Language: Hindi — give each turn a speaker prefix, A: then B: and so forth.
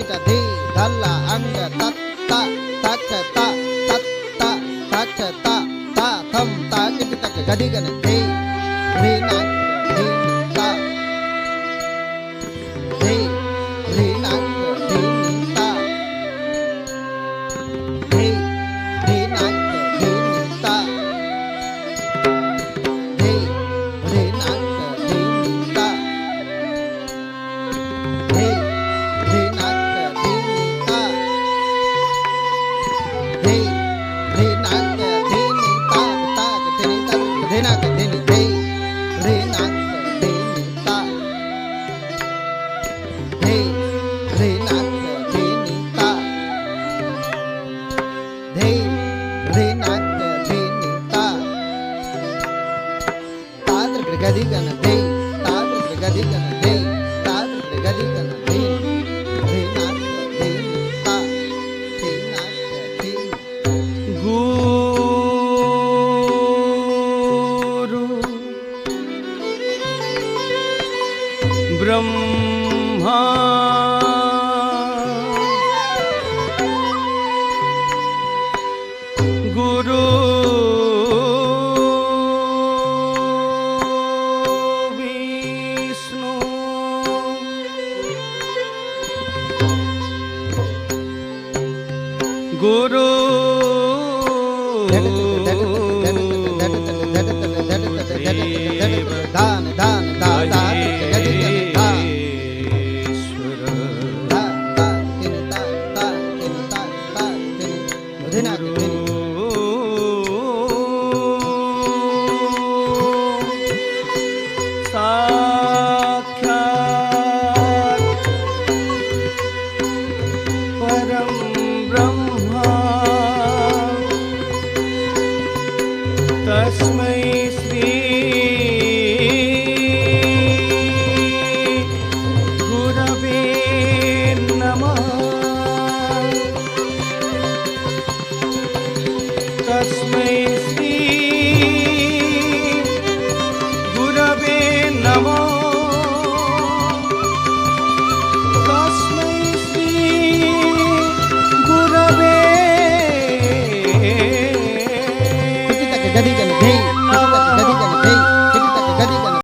A: च धी धल्ला अंग तत्त तक ता तत्त तक ता ता थम ता किट तक गदी गन धी धी नाक धी ता धी धी नाक धी ता धी धी नाक धी ता धी धी नाक धी ता धी धी नाक धी ता धी धी नाक धी ता ता धी ता धी नाक धी धी धी नाक धी ता धी धी नाक धी ता धी धी नाक धी ता ताद्र प्रगति गण धी ताद्र प्रगति गण धी ताद्र प्रगति गण धी धी नाक धी ता धी नाक धी
B: गुरु ब्रह्मा गुरु विष्णु गुरु